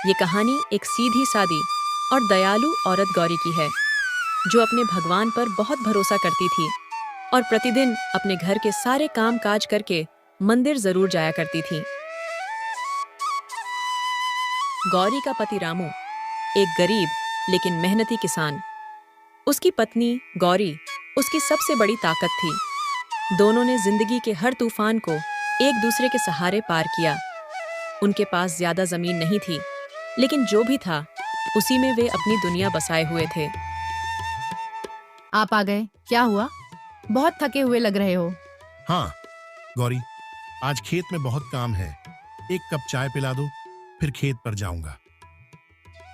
ये कहानी एक सीधी सादी और दयालु औरत गौरी की है, जो अपने भगवान पर बहुत भरोसा करती थी और प्रतिदिन अपने घर के सारे काम काज करके मंदिर जरूर जाया करती थी। गौरी का पति रामू एक गरीब लेकिन मेहनती किसान। उसकी पत्नी गौरी उसकी सबसे बड़ी ताकत थी। दोनों ने जिंदगी के हर तूफान को एक दूसरे के सहारे पार किया। उनके पास ज्यादा जमीन नहीं थी, लेकिन जो भी था उसी में वे अपनी दुनिया बसाए हुए थे। आप आ गए। क्या हुआ? बहुत थके हुए लग रहे हो। हाँ गौरी, आज खेत में बहुत काम है। एक कप चाय पिला दो, फिर खेत पर जाऊंगा।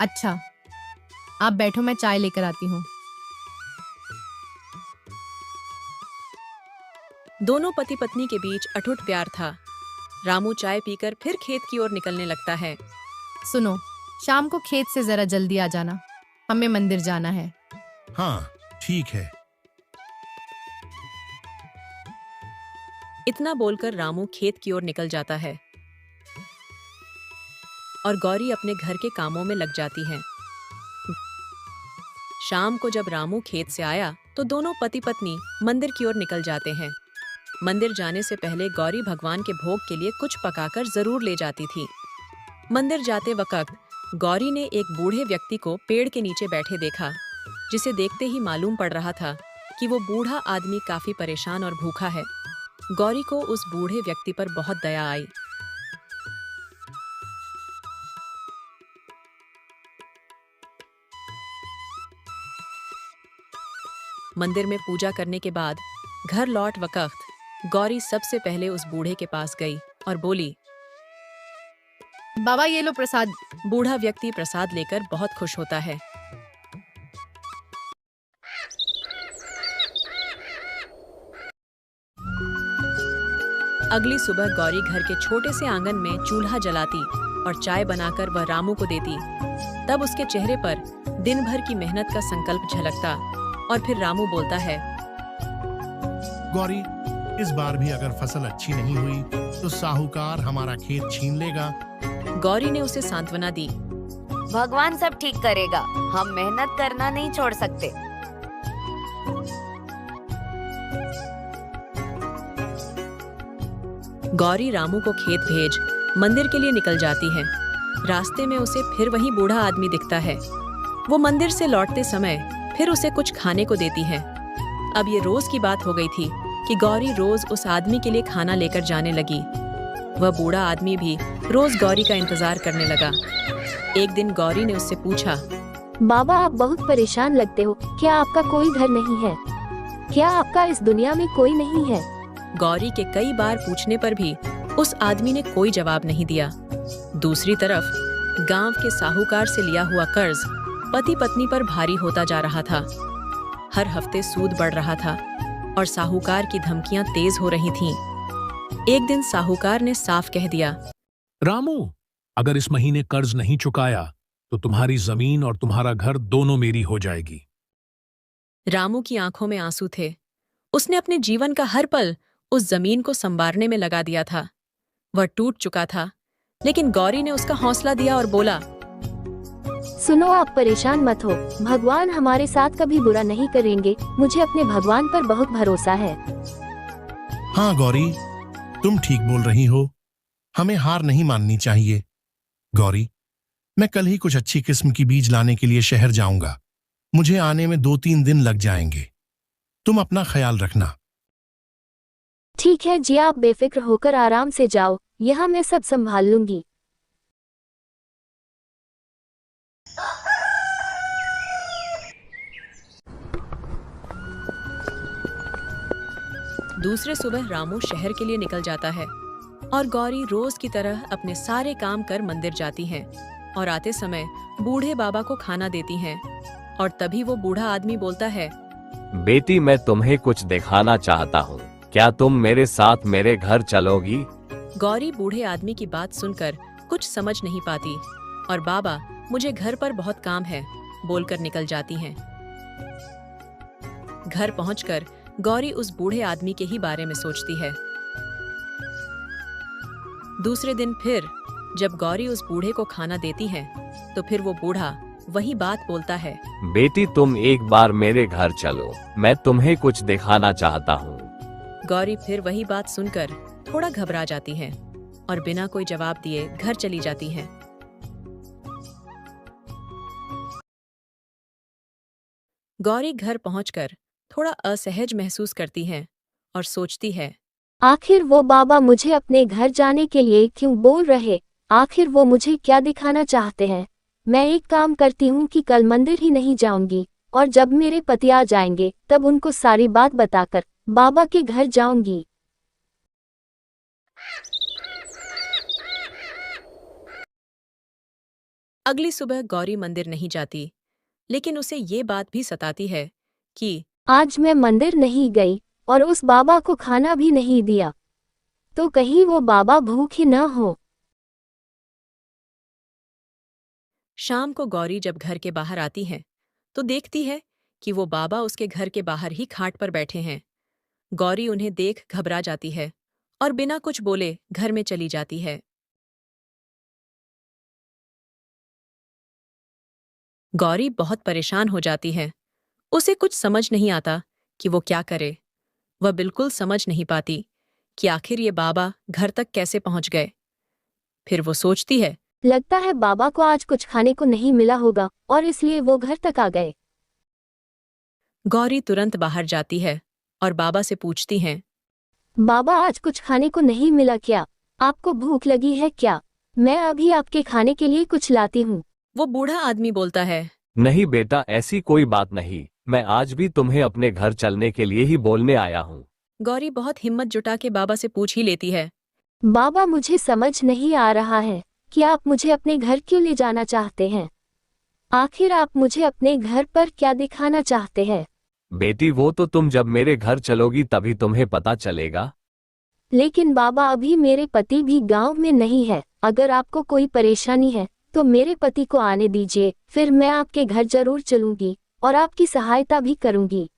अच्छा, आप बैठो, मैं चाय लेकर आती हूँ। दोनों पति पत्नी के बीच अटूट प्यार था। रामू चाय पीकर फिर खेत की ओर निकलने लगता है। सुनो, शाम को खेत से जरा जल्दी आ जाना, हमें मंदिर जाना है। हाँ ठीक है। इतना बोलकर रामू खेत की ओर निकल जाता है और गौरी अपने घर के कामों में लग जाती है। शाम को जब रामू खेत से आया तो दोनों पति पत्नी मंदिर की ओर निकल जाते हैं। मंदिर जाने से पहले गौरी भगवान के भोग के लिए कुछ पकाकर जरूर ले जाती थी। मंदिर जाते वक्त गौरी ने एक बूढ़े व्यक्ति को पेड़ के नीचे बैठे देखा, जिसे देखते ही मालूम पड़ रहा था कि वो बूढ़ा आदमी काफी परेशान और भूखा है। गौरी को उस बूढ़े व्यक्ति पर बहुत दया आई। मंदिर में पूजा करने के बाद घर लौट वक्त गौरी सबसे पहले उस बूढ़े के पास गई और बोली, बाबा ये लो प्रसाद। बूढ़ा व्यक्ति प्रसाद लेकर बहुत खुश होता है। अगली सुबह गौरी घर के छोटे से आंगन में चूल्हा जलाती और चाय बनाकर वह रामू को देती। तब उसके चेहरे पर दिन भर की मेहनत का संकल्प झलकता और फिर रामू बोलता है, गौरी, इस बार भी अगर फसल अच्छी नहीं हुई तो साहूकार हमारा खेत छीन लेगा। गौरी ने उसे सांत्वना दी। भगवान सब ठीक करेगा, हम मेहनत करना नहीं छोड़ सकते। गौरी रामू को खेत भेज मंदिर के लिए निकल जाती है। रास्ते में उसे फिर वही बूढ़ा आदमी दिखता है। वो मंदिर से लौटते समय फिर उसे कुछ खाने को देती है। अब ये रोज की बात हो गई थी कि गौरी रोज उस आदमी के लिए खाना लेकर जाने लगी। वह बूढ़ा आदमी भी रोज गौरी का इंतजार करने लगा। एक दिन गौरी ने उससे पूछा, बाबा आप बहुत परेशान लगते हो, क्या आपका कोई घर नहीं है? क्या आपका इस दुनिया में कोई नहीं है? गौरी के कई बार पूछने पर भी उस आदमी ने कोई जवाब नहीं दिया। दूसरी तरफ गांव के साहूकार से लिया हुआ कर्ज पति पत्नी पर भारी होता जा रहा था। हर हफ्ते सूद बढ़ रहा था और साहूकार की धमकियां तेज हो रही थीं। एक दिन साहूकार ने साफ कह दिया, रामू, अगर इस महीने कर्ज नहीं चुकाया तो तुम्हारी जमीन और तुम्हारा घर दोनों मेरी हो जाएगी। रामू की आंखों में आंसू थे। उसने अपने जीवन का हर पल उस जमीन को संवारने में लगा दिया था। वह टूट चुका था, लेकिन गौरी ने उसका हौसला दिया और बोला, सुनो, आप परेशान मत हो, भगवान हमारे साथ कभी बुरा नहीं करेंगे। मुझे अपने भगवान पर बहुत भरोसा है। हाँ गौरी, तुम ठीक बोल रही हो। हमें हार नहीं माननी चाहिए। गौरी, मैं कल ही कुछ अच्छी किस्म की बीज लाने के लिए शहर जाऊंगा। मुझे आने में 2-3 दिन लग जाएंगे। तुम अपना ख्याल रखना। ठीक है जी, आप बेफिक्र होकर आराम से जाओ, यहाँ मैं सब संभाल लूंगी। दूसरे सुबह रामू शहर के लिए निकल जाता है और गौरी रोज की तरह अपने सारे काम कर मंदिर जाती हैं और आते समय बूढ़े बाबा को खाना देती हैं। और तभी वो बूढ़ा आदमी बोलता है, बेटी, मैं तुम्हें कुछ दिखाना चाहता हूँ, क्या तुम मेरे साथ मेरे घर चलोगी? गौरी बूढ़े आदमी की बात सुनकर कुछ समझ नहीं पाती और बाबा, मुझे घर पर बहुत काम है, बोलकर निकल जाती हैं। घर पहुंचकर गौरी उस बूढ़े आदमी के ही बारे में सोचती है। दूसरे दिन फिर जब गौरी उस बूढ़े को खाना देती है तो फिर वो बूढ़ा वही बात बोलता है। बेटी तुम एक बार मेरे घर चलो, मैं तुम्हें कुछ दिखाना चाहता हूँ। गौरी फिर वही बात सुनकर थोड़ा घबरा जाती है और बिना कोई जवाब दिए घर चली जाती है। गौरी घर पहुंचकर थोड़ा असहज महसूस करती है और सोचती है, आखिर वो बाबा मुझे अपने घर जाने के लिए क्यों बोल रहे? आखिर वो मुझे क्या दिखाना चाहते हैं? मैं एक काम करती हूँ कि कल मंदिर ही नहीं जाऊंगी और जब मेरे पति आ जाएंगे तब उनको सारी बात बताकर बाबा के घर जाऊंगी। अगली सुबह गौरी मंदिर नहीं जाती, लेकिन उसे ये बात भी सताती है कि आज मैं मंदिर नहीं गई और उस बाबा को खाना भी नहीं दिया, तो कहीं वो बाबा भूखे न हो। शाम को गौरी जब घर के बाहर आती है तो देखती है कि वो बाबा उसके घर के बाहर ही खाट पर बैठे हैं। गौरी उन्हें देख घबरा जाती है और बिना कुछ बोले घर में चली जाती है। गौरी बहुत परेशान हो जाती है। उसे कुछ समझ नहीं आता कि वो क्या करे। वह बिल्कुल समझ नहीं पाती कि आखिर ये बाबा घर तक कैसे पहुंच गए। फिर वो सोचती है, लगता है बाबा को आज कुछ खाने को नहीं मिला होगा और इसलिए वो घर तक आ गए। गौरी तुरंत बाहर जाती है और बाबा से पूछती है, बाबा आज कुछ खाने को नहीं मिला क्या? आपको भूख लगी है क्या? मैं अभी आपके खाने के लिए कुछ लाती हूँ। वो बूढ़ा आदमी बोलता है, नहीं बेटा, ऐसी कोई बात नहीं, मैं आज भी तुम्हें अपने घर चलने के लिए ही बोलने आया हूँ। गौरी बहुत हिम्मत जुटा के बाबा से पूछ ही लेती है, बाबा मुझे समझ नहीं आ रहा है कि आप मुझे अपने घर क्यों ले जाना चाहते हैं? आखिर आप मुझे अपने घर पर क्या दिखाना चाहते हैं? बेटी वो तो तुम जब मेरे घर चलोगी तभी तुम्हें पता चलेगा। लेकिन बाबा अभी मेरे पति भी गांव में नहीं है। अगर आपको कोई परेशानी है तो मेरे पति को आने दीजिए, फिर मैं आपके घर जरूर चलूंगी और आपकी सहायता भी करूंगी।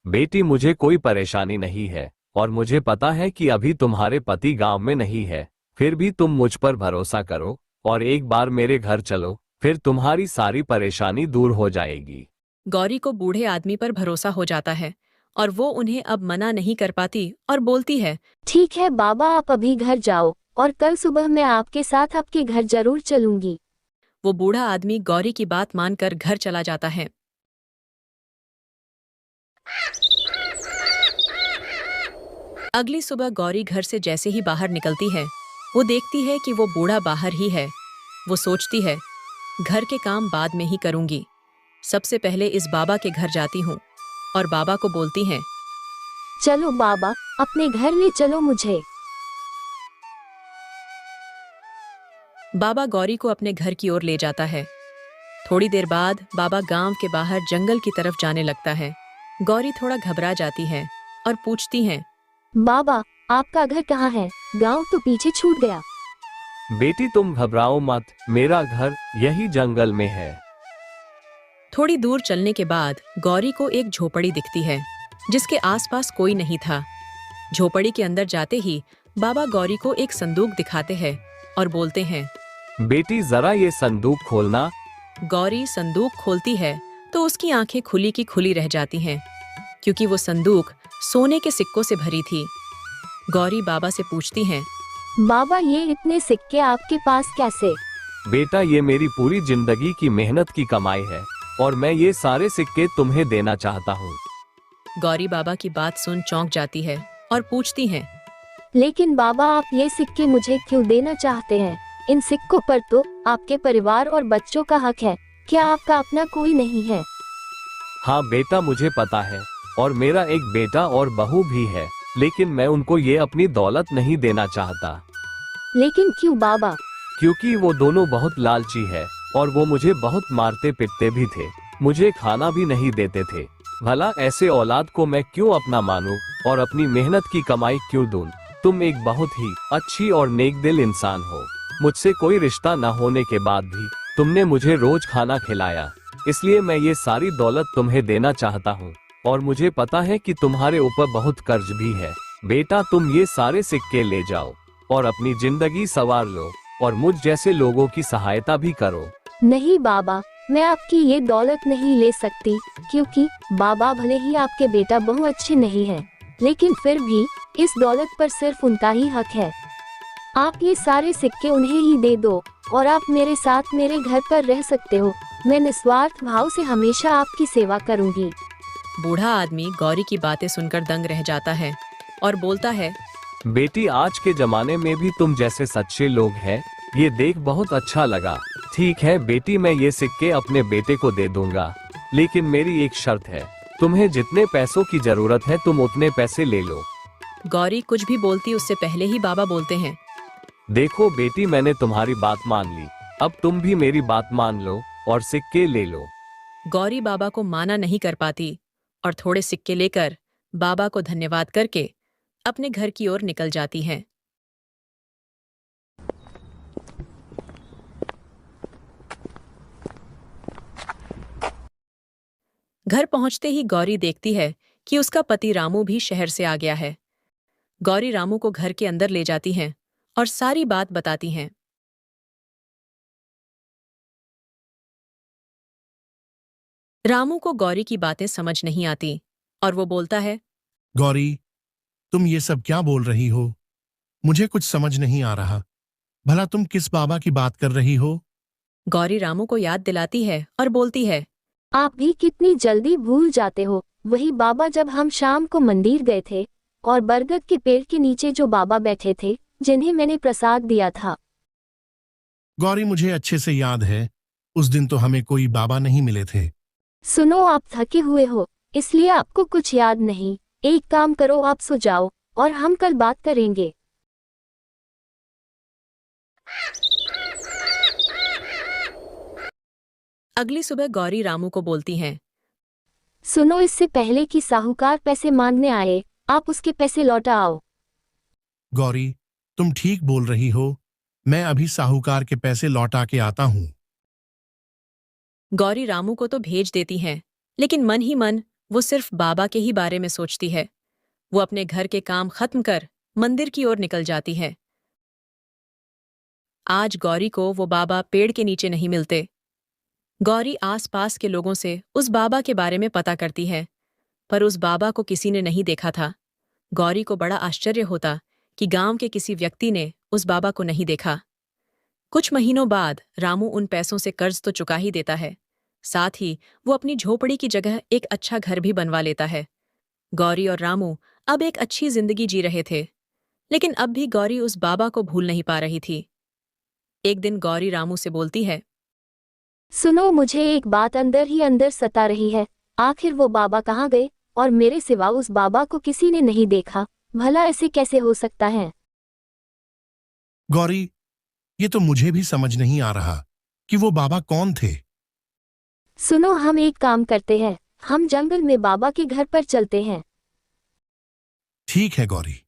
बेटी मुझे कोई परेशानी नहीं है और मुझे पता है कि अभी तुम्हारे पति गांव में नहीं है, फिर भी तुम मुझ पर भरोसा करो और एक बार मेरे घर चलो, फिर तुम्हारी सारी परेशानी दूर हो जाएगी। गौरी को बूढ़े आदमी पर भरोसा हो जाता है और वो उन्हें अब मना नहीं कर पाती और बोलती है, ठीक है बाबा, आप अभी घर जाओ और कल सुबह मैं आपके साथ आपके घर जरूर चलूंगी। वो बूढ़ा आदमी गौरी की बात मानकर घर चला जाता है। अगली सुबह गौरी घर से जैसे ही बाहर निकलती है, वो देखती है कि वो बूढ़ा बाहर ही है। वो सोचती है, घर के काम बाद में ही करूंगी, सबसे पहले इस बाबा के घर जाती हूँ और बाबा को बोलती हैं, चलो बाबा, अपने घर ले चलो मुझे। बाबा गौरी को अपने घर की ओर ले जाता है। थोड़ी देर बाद बाबा गांव के बाहर जंगल की तरफ जाने लगता है। गौरी थोड़ा घबरा जाती है और पूछती हैं, बाबा आपका घर कहाँ है? गांव तो पीछे छूट गया। बेटी तुम घबराओ मत, मेरा घर यही जंगल में है। थोड़ी दूर चलने के बाद गौरी को एक झोपड़ी दिखती है जिसके आसपास कोई नहीं था। झोपड़ी के अंदर जाते ही बाबा गौरी को एक संदूक दिखाते हैं और बोलते हैं, बेटी जरा ये संदूक खोलना। गौरी संदूक खोलती है तो उसकी आंखें खुली की खुली रह जाती हैं, क्योंकि वो संदूक सोने के सिक्कों से भरी थी। गौरी बाबा से पूछती हैं, बाबा ये इतने सिक्के आपके पास कैसे? बेटा ये मेरी पूरी जिंदगी की मेहनत की कमाई है और मैं ये सारे सिक्के तुम्हें देना चाहता हूँ। गौरी बाबा की बात सुन चौंक जाती है और पूछती हैं, लेकिन बाबा आप ये सिक्के मुझे क्यों देना चाहते हैं? इन सिक्कों पर तो आपके परिवार और बच्चों का हक है, क्या आपका अपना कोई नहीं है? हाँ बेटा मुझे पता है, और मेरा एक बेटा और बहू भी है, लेकिन मैं उनको ये अपनी दौलत नहीं देना चाहता। लेकिन क्यों बाबा? क्योंकि वो दोनों बहुत लालची है और वो मुझे बहुत मारते पीटते भी थे, मुझे खाना भी नहीं देते थे। भला ऐसे औलाद को मैं क्यों अपना मानूं और अपनी मेहनत की कमाई क्यों दूं? तुम एक बहुत ही अच्छी और नेक दिल इंसान हो। मुझसे कोई रिश्ता न होने के बाद भी तुमने मुझे रोज खाना खिलाया, इसलिए मैं ये सारी दौलत तुम्हें देना चाहता हूँ और मुझे पता है कि तुम्हारे ऊपर बहुत कर्ज भी है। बेटा तुम ये सारे सिक्के ले जाओ और अपनी जिंदगी संवार लो और मुझ जैसे लोगों की सहायता भी करो। नहीं बाबा, मैं आपकी ये दौलत नहीं ले सकती, क्योंकि बाबा भले ही आपके बेटा बहु अच्छे नहीं हैं, लेकिन फिर भी इस दौलत पर सिर्फ उनका ही हक है। आप ये सारे सिक्के उन्हें ही दे दो और आप मेरे साथ मेरे घर पर रह सकते हो। मैं निस्वार्थ भाव से हमेशा आपकी सेवा करूंगी। बूढ़ा आदमी गौरी की बातें सुनकर दंग रह जाता है और बोलता है, बेटी, आज के जमाने में भी तुम जैसे सच्चे लोग हैं, ये देख बहुत अच्छा लगा। ठीक है बेटी, मैं ये सिक्के अपने बेटे को दे दूंगा, लेकिन मेरी एक शर्त है, तुम्हें जितने पैसों की जरूरत है तुम उतने पैसे ले लो। गौरी कुछ भी बोलती उससे पहले ही बाबा बोलते हैं, देखो बेटी, मैंने तुम्हारी बात मान ली, अब तुम भी मेरी बात मान लो और सिक्के ले लो। गौरी बाबा को माना नहीं कर पाती और थोड़े सिक्के लेकर बाबा को धन्यवाद करके अपने घर की ओर निकल जाती हैं। घर पहुंचते ही गौरी देखती है कि उसका पति रामू भी शहर से आ गया है। गौरी रामू को घर के अंदर ले जाती हैं और सारी बात बताती हैं। रामू को गौरी की बातें समझ नहीं आती और वो बोलता है, गौरी, तुम ये सब क्या बोल रही हो? मुझे कुछ समझ नहीं आ रहा। भला तुम किस बाबा की बात कर रही हो? गौरी रामू को याद दिलाती है और बोलती है, आप भी कितनी जल्दी भूल जाते हो। वही बाबा जब हम शाम को मंदिर गए थे और बरगद के पेड़ के नीचे जो बाबा बैठे थे, जिन्हें मैंने प्रसाद दिया था। गौरी, मुझे अच्छे से याद है, उस दिन तो हमें कोई बाबा नहीं मिले थे। सुनो, आप थके हुए हो, इसलिए आपको कुछ याद नहीं। एक काम करो, आप सो जाओ और हम कल बात करेंगे। अगली सुबह गौरी रामू को बोलती हैं, सुनो, इससे पहले कि साहूकार पैसे मांगने आए, आप उसके पैसे लौटा आओ। गौरी, तुम ठीक बोल रही हो, मैं अभी साहूकार के पैसे लौटा के आता हूँ। गौरी रामू को तो भेज देती हैं, लेकिन मन ही मन वो सिर्फ बाबा के ही बारे में सोचती है। वो अपने घर के काम खत्म कर मंदिर की ओर निकल जाती है। आज गौरी को वो बाबा पेड़ के नीचे नहीं मिलते। गौरी आसपास के लोगों से उस बाबा के बारे में पता करती है, पर उस बाबा को किसी ने नहीं देखा था। गौरी को बड़ा आश्चर्य होता कि गांव के किसी व्यक्ति ने उस बाबा को नहीं देखा। कुछ महीनों बाद रामू उन पैसों से कर्ज तो चुका ही देता है, साथ ही वो अपनी झोपड़ी की जगह एक अच्छा घर भी बनवा लेता है। गौरी और रामू अब एक अच्छी जिंदगी जी रहे थे, लेकिन अब भी गौरी उस बाबा को भूल नहीं पा रही थी। एक दिन गौरी रामू से बोलती है, सुनो, मुझे एक बात अंदर ही अंदर सता रही है। आखिर वो बाबा कहाँ गए और मेरे सिवा उस बाबा को किसी ने नहीं देखा। भला ऐसे कैसे हो सकता है? गौरी, ये तो मुझे भी समझ नहीं आ रहा कि वो बाबा कौन थे। सुनो, हम एक काम करते हैं, हम जंगल में बाबा के घर पर चलते हैं। ठीक है गौरी।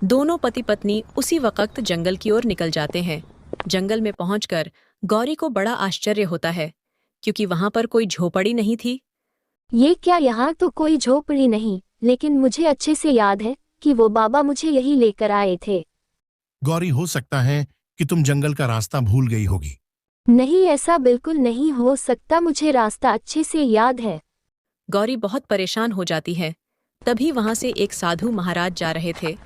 दोनों पति पत्नी उसी वक्त जंगल की ओर निकल जाते हैं। जंगल में पहुंचकर गौरी को बड़ा आश्चर्य होता है, क्योंकि वहां पर कोई झोपड़ी नहीं थी। ये क्या, यहाँ तो कोई झोपड़ी नहीं, लेकिन मुझे अच्छे से याद है कि वो बाबा मुझे यही लेकर आए थे। गौरी, हो सकता है कि तुम जंगल का रास्ता भूल गई होगी। नहीं, ऐसा बिल्कुल नहीं हो सकता, मुझे रास्ता अच्छे से याद है। गौरी बहुत परेशान हो जाती है। तभी वहां से एक साधु महाराज जा रहे थे।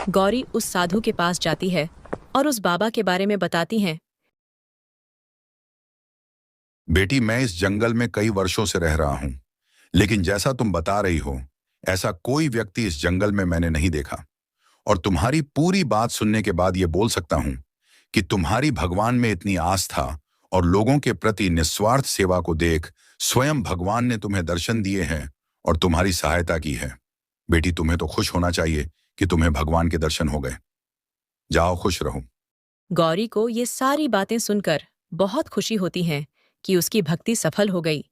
गौरी उस साधु के पास जाती है और उस बाबा के बारे में बताती हैं। बेटी, मैं इस जंगल में कई वर्षों से रह रहा हूं, लेकिन जैसा तुम बता रही हो, ऐसा कोई व्यक्ति इस जंगल में मैंने नहीं देखा। और तुम्हारी पूरी बात सुनने के बाद ये बोल सकता हूं कि तुम्हारी भगवान में इतनी आस्था और लोगों के प्रति निस्वार्थ सेवा को देख स्वयं भगवान ने तुम्हें दर्शन दिए हैं और तुम्हारी सहायता की है। बेटी, तुम्हें तो खुश होना चाहिए कि तुम्हें भगवान के दर्शन हो गए। जाओ, खुश रहो। गौरी को ये सारी बातें सुनकर बहुत खुशी होती है कि उसकी भक्ति सफल हो गई।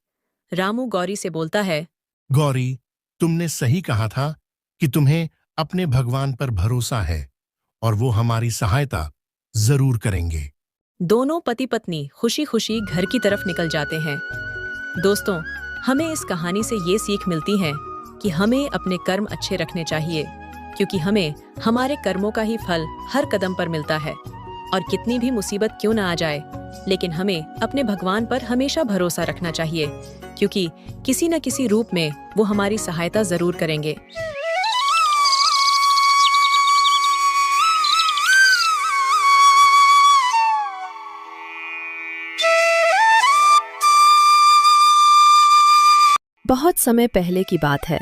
रामू गौरी से बोलता है, गौरी, तुमने सही कहा था कि तुम्हें अपने भगवान पर भरोसा है और वो हमारी सहायता जरूर करेंगे। दोनों पति पत्नी खुशी खुशी घर की तरफ निकल जाते हैं। दोस्तों, हमें इस कहानी से ये सीख मिलती है कि हमें अपने कर्म अच्छे रखने चाहिए। क्योंकि हमें हमारे कर्मों का ही फल हर कदम पर मिलता है। और कितनी भी मुसीबत क्यों ना आ जाए, लेकिन हमें अपने भगवान पर हमेशा भरोसा रखना चाहिए, क्योंकि किसी न किसी रूप में वो हमारी सहायता जरूर करेंगे। बहुत समय पहले की बात है।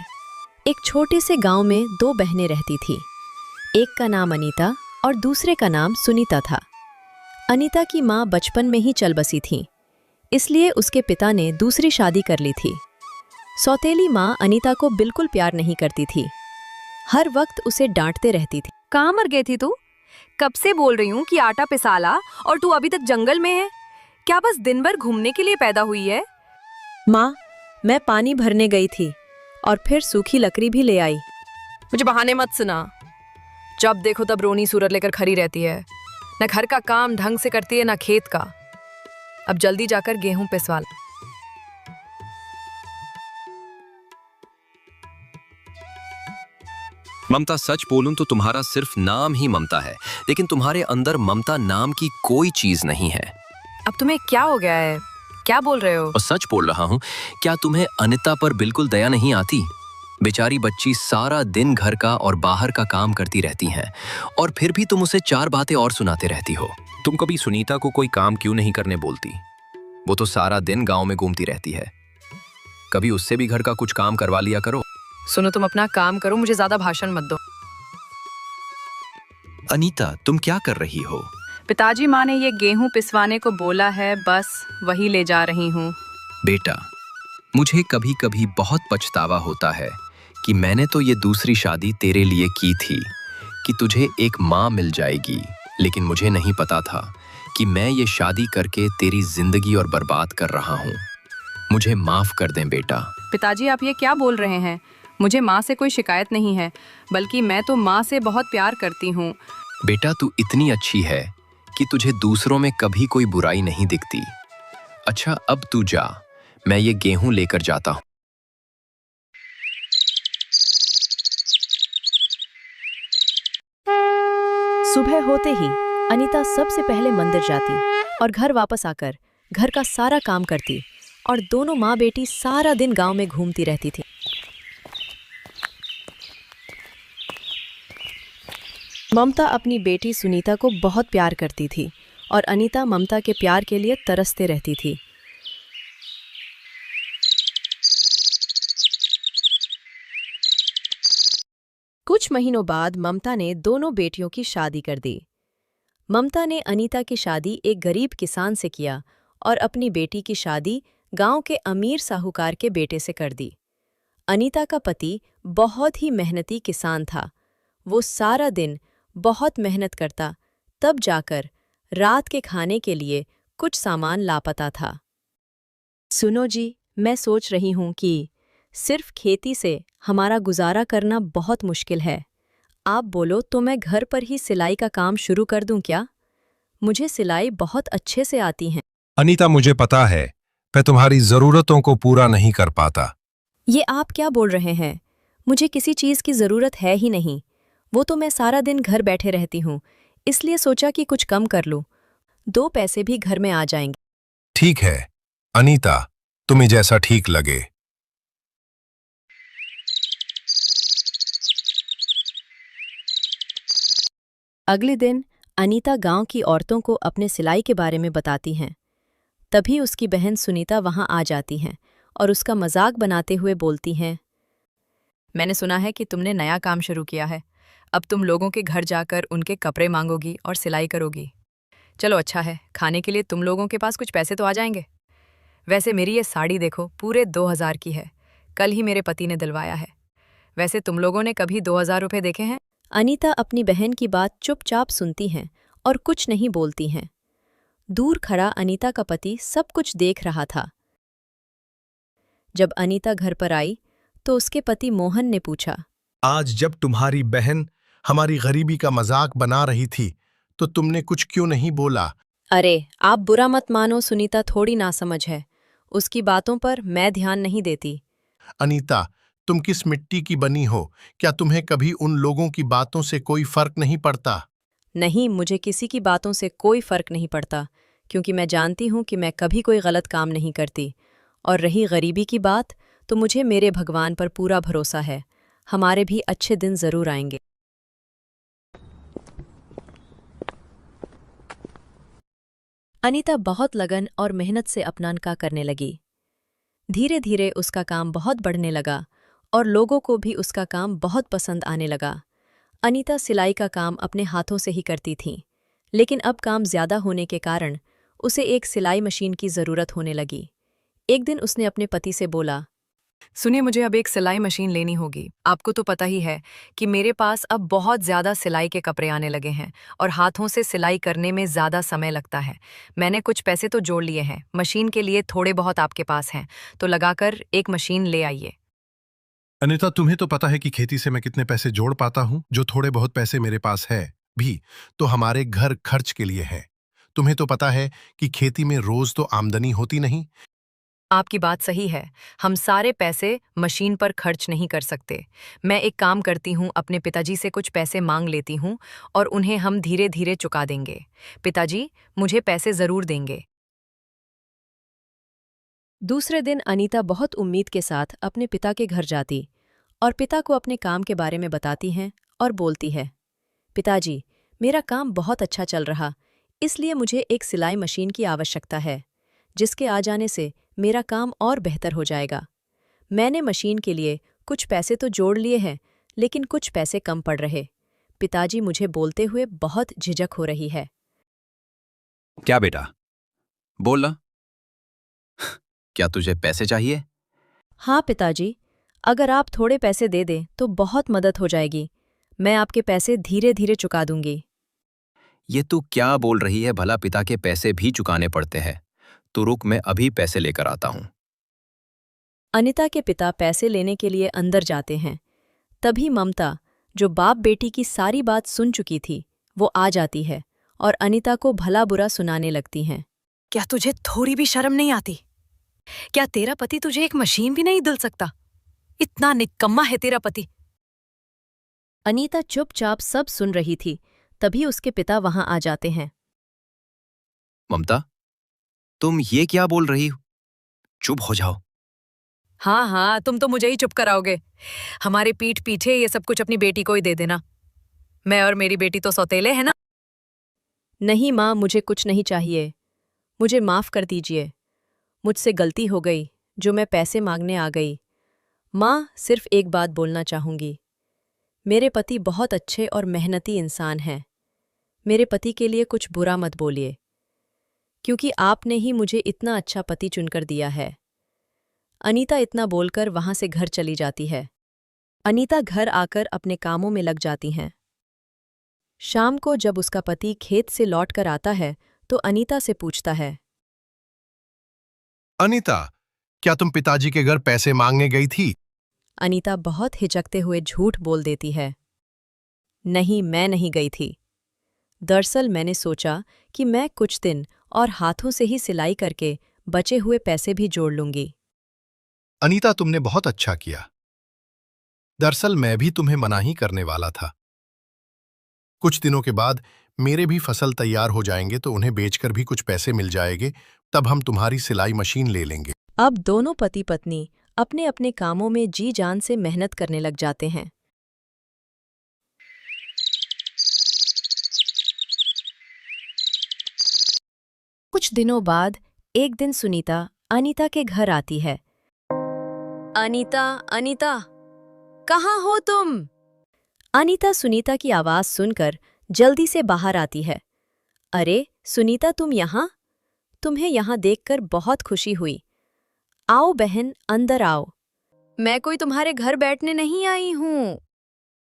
एक छोटे से गांव में दो बहनें रहती थीं। एक का नाम अनीता और दूसरे का नाम सुनीता था। अनीता की माँ बचपन में ही चल बसी थी, इसलिए उसके पिता ने दूसरी शादी कर ली थी। सौतेली माँ अनीता को बिल्कुल प्यार नहीं करती थी, हर वक्त उसे डांटते रहती थी। कहाँ मर गई थी तू? कब से बोल रही हूँ कि आटा पिसाला और तू अभी तक जंगल में है। क्या बस दिन भर घूमने के लिए पैदा हुई है? माँ, मैं पानी भरने गई थी और फिर सूखी लकड़ी भी ले आई। मुझे बहाने मत सुना। जब देखो तब रोनी सूरत लेकर खड़ी रहती है। न घर का काम ढंग से करती है, न खेत का। अब जल्दी जाकर गेहूं पिसवा ला। ममता, सच बोलूं तो तुम्हारा सिर्फ नाम ही ममता है, लेकिन तुम्हारे अंदर ममता नाम की कोई चीज नहीं है। अब तुम्हें क्या हो गया है? क्या बोल रहे हो? और सच बोल रहा हूँ। क्या तुम्हें अनिता पर बिल्कुल दया नहीं आती? बेचारी बच्ची सारा दिन घर का और बाहर का काम करती रहती हैं, और फिर भी तुम उसे चार बातें और सुनाते रहती हो। तुम कभी सुनीता को कोई काम क्यों नहीं करने बोलती? वो तो सारा दिन गांव में घूमती रहती है। कभी उससे भी घर का कुछ काम करवा लिया करो। सुनो, तुम अपना काम करो, मुझे ज्यादा भाषण मत दो। अनीता, तुम क्या कर रही हो? पिताजी, माँ ने ये गेहूं पिसवाने को बोला है, बस वही ले जा रही हूँ। बेटा, मुझे कभी कभी बहुत पछतावा होता है कि मैंने तो ये दूसरी शादी तेरे लिए की थी कि तुझे एक माँ मिल जाएगी, लेकिन मुझे नहीं पता था कि मैं ये शादी करके तेरी जिंदगी और बर्बाद कर रहा हूँ। मुझे माफ कर दें बेटा। पिताजी, आप ये क्या बोल रहे हैं? मुझे माँ से कोई शिकायत नहीं है, बल्कि मैं तो माँ से बहुत प्यार करती हूँ। बेटा, तू इतनी अच्छी है कि तुझे दूसरों में कभी कोई बुराई नहीं दिखती। अच्छा, अब तू जा, मैं ये गेहूं लेकर जाता हूं। सुबह होते ही अनीता सबसे पहले मंदिर जाती और घर वापस आकर घर का सारा काम करती, और दोनों माँ बेटी सारा दिन गांव में घूमती रहती थी। ममता अपनी बेटी सुनीता को बहुत प्यार करती थी और अनीता ममता के प्यार के लिए तरसते रहती थी। कुछ महीनों बाद ममता ने दोनों बेटियों की शादी कर दी। ममता ने अनीता की शादी एक गरीब किसान से किया और अपनी बेटी की शादी गांव के अमीर साहूकार के बेटे से कर दी। अनीता का पति बहुत ही मेहनती किसान था। वो सारा दिन बहुत मेहनत करता, तब जाकर रात के खाने के लिए कुछ सामान लापता था। सुनो जी, मैं सोच रही हूँ कि सिर्फ खेती से हमारा गुजारा करना बहुत मुश्किल है। आप बोलो तो मैं घर पर ही सिलाई का काम शुरू कर दूं क्या? मुझे सिलाई बहुत अच्छे से आती है। अनीता, मुझे पता है मैं तुम्हारी जरूरतों को पूरा नहीं कर पाता। ये आप क्या बोल रहे हैं? मुझे किसी चीज़ की ज़रूरत है ही नहीं। वो तो मैं सारा दिन घर बैठे रहती हूँ, इसलिए सोचा कि कुछ कम कर लूँ, 2 पैसे भी घर में आ जाएंगे। ठीक है अनीता, तुम्हें जैसा ठीक लगे। अगले दिन अनीता गांव की औरतों को अपने सिलाई के बारे में बताती हैं। तभी उसकी बहन सुनीता वहां आ जाती हैं और उसका मजाक बनाते हुए बोलती हैं, मैंने सुना है कि तुमने नया काम शुरू किया है। अब तुम लोगों के घर जाकर उनके कपड़े मांगोगी और सिलाई करोगी। चलो अच्छा है, खाने के लिए तुम लोगों के पास कुछ पैसे तो आ जाएंगे। वैसे मेरी ये साड़ी देखो, पूरे 2000 की है। कल ही मेरे पति ने दिलवाया है। वैसे तुम लोगों ने कभी 2000 रुपये देखे हैं? अनीता अपनी बहन की बात चुपचाप सुनती हैं और कुछ नहीं बोलती हैं। दूर खड़ा अनीता का पति सब कुछ देख रहा था। जब अनीता घर पर आई तो उसके पति मोहन ने पूछा, आज जब तुम्हारी बहन हमारी गरीबी का मजाक बना रही थी तो तुमने कुछ क्यों नहीं बोला? अरे आप बुरा मत मानो, सुनीता थोड़ी नासमझ है, उसकी बातों पर मैं ध्यान नहीं देती। अनीता, तुम किस मिट्टी की बनी हो? क्या तुम्हें कभी उन लोगों की बातों से कोई फर्क नहीं पड़ता? नहीं, मुझे किसी की बातों से कोई फर्क नहीं पड़ता, क्योंकि मैं जानती हूँ कि मैं कभी कोई गलत काम नहीं करती। और रही गरीबी की बात, तो मुझे मेरे भगवान पर पूरा भरोसा है। हमारे भी अच्छे दिन जरूर आएंगे। अनीता बहुत लगन और मेहनत से अपना का करने लगी। धीरे धीरे उसका काम बहुत बढ़ने लगा और लोगों को भी उसका काम बहुत पसंद आने लगा। अनीता सिलाई का काम अपने हाथों से ही करती थी, लेकिन अब काम ज्यादा होने के कारण उसे एक सिलाई मशीन की जरूरत होने लगी। एक दिन उसने अपने पति से बोला, सुनिए, मुझे अब एक सिलाई मशीन लेनी होगी। आपको तो पता ही है कि मेरे पास अब बहुत ज़्यादा सिलाई के कपड़े आने लगे हैं और हाथों से सिलाई करने में ज़्यादा समय लगता है। मैंने कुछ पैसे तो जोड़ लिए हैं, मशीन के लिए थोड़े बहुत आपके पास हैं, तो लगाकर एक मशीन ले आइए। अनीता, तुम्हें तो पता है कि खेती से मैं कितने पैसे जोड़ पाता हूं। जो थोड़े बहुत पैसे मेरे पास है भी तो हमारे घर खर्च के लिए है। तुम्हें तो पता है कि खेती में रोज तो आमदनी होती नहीं। आपकी बात सही है, हम सारे पैसे मशीन पर खर्च नहीं कर सकते। मैं एक काम करती हूँ, अपने पिताजी से कुछ पैसे मांग लेती हूँ और उन्हें हम धीरे धीरे चुका देंगे। पिताजी मुझे पैसे ज़रूर देंगे। दूसरे दिन अनीता बहुत उम्मीद के साथ अपने पिता के घर जाती और पिता को अपने काम के बारे में बताती हैं और बोलती है, पिताजी, मेरा काम बहुत अच्छा चल रहा, इसलिए मुझे एक सिलाई मशीन की आवश्यकता है, जिसके आ जाने से मेरा काम और बेहतर हो जाएगा। मैंने मशीन के लिए कुछ पैसे तो जोड़ लिए हैं, लेकिन कुछ पैसे कम पड़ रहे। पिताजी मुझे बोलते हुए बहुत झिझक हो रही है। क्या बेटा, बोलना। क्या तुझे पैसे चाहिए? हाँ पिताजी, अगर आप थोड़े पैसे दे दें तो बहुत मदद हो जाएगी। मैं आपके पैसे धीरे धीरे चुका दूंगी। ये तू क्या बोल रही है? भला पिता के पैसे भी चुकाने पड़ते हैं। तू रुक, मैं अभी पैसे लेकर आता हूं। अनीता के पिता पैसे लेने के लिए अंदर जाते हैं। तभी ममता, जो बाप बेटी की सारी बात सुन चुकी थी, वो आ जाती है और अनीता को भला बुरा सुनाने लगती हैं। क्या तुझे थोड़ी भी शर्म नहीं आती? क्या तेरा पति तुझे एक मशीन भी नहीं दिल सकता? इतना निकम्मा है तेरा पति। अनीता चुपचाप सब सुन रही थी, तभी उसके पिता वहां आ जाते हैं। ममता, तुम ये क्या बोल रही हो? चुप हो जाओ। हाँ हाँ, तुम तो मुझे ही चुप कराओगे। हमारे पीठ पीछे ये सब कुछ अपनी बेटी को ही दे देना। मैं और मेरी बेटी तो सौतेले हैं ना। नहीं माँ, मुझे कुछ नहीं चाहिए। मुझे माफ कर दीजिए। मुझसे गलती हो गई जो मैं पैसे मांगने आ गई। माँ, सिर्फ एक बात बोलना चाहूंगी। मेरे पति बहुत अच्छे और मेहनती इंसान हैं। मेरे पति के लिए कुछ बुरा मत बोलिए, क्योंकि आपने ही मुझे इतना अच्छा पति चुनकर दिया है। अनीता इतना बोलकर वहां से घर चली जाती है। अनीता घर आकर अपने कामों में लग जाती हैं। शाम को जब उसका पति खेत से लौटकर आता है तो अनीता से पूछता है, अनीता, क्या तुम पिताजी के घर पैसे मांगने गई थी? अनीता बहुत हिचकते हुए झूठ बोल देती है, नहीं, मैं नहीं गई थी। दरअसल मैंने सोचा कि मैं कुछ दिन और हाथों से ही सिलाई करके बचे हुए पैसे भी जोड़ लूंगी। अनीता, तुमने बहुत अच्छा किया। दरअसल मैं भी तुम्हें मना ही करने वाला था। कुछ दिनों के बाद मेरे भी फसल तैयार हो जाएंगे तो उन्हें बेचकर भी कुछ पैसे मिल जाएंगे, तब हम तुम्हारी सिलाई मशीन ले लेंगे। अब दोनों पति पत्नी अपने अपने कामों में जी जान से मेहनत करने लग जाते हैं। कुछ दिनों बाद एक दिन सुनीता अनीता के घर आती है। अनीता, अनीता, कहाँ हो तुम? अनीता सुनीता की आवाज सुनकर जल्दी से बाहर आती है। अरे सुनीता, तुम यहाँ? तुम्हें यहाँ देखकर बहुत खुशी हुई। आओ बहन, अंदर आओ। मैं कोई तुम्हारे घर बैठने नहीं आई हूँ।